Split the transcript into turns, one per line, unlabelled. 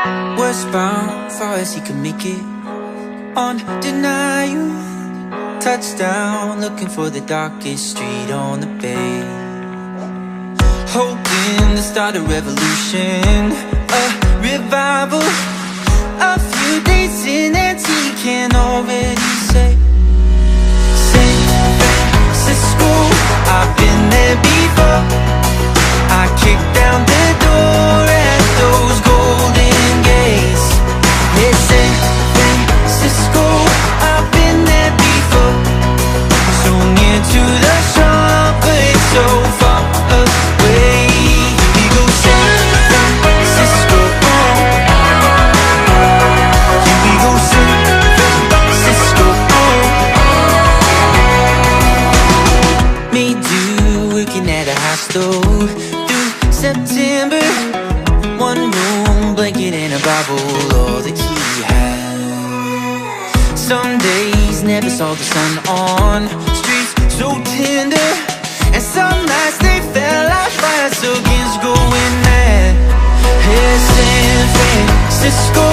Westbound, far as he could make it on denial. Touchdown, looking for the darkest street on the bay. Hoping to start a revolution, a revival. A few days in and he can already say San Francisco, I've been there before. I kicked down the door at those golden gates. Yeah, San Francisco, I've been there before. So near to the shore, but it's so far away. We go San Francisco, we go San Francisco. Made you working at a hostel through September. One room, blanket and a Bible, all that he had. Some days never saw the sun on streets so tender, and some nights they felt like fire, so against going mad. Hey, San Francisco,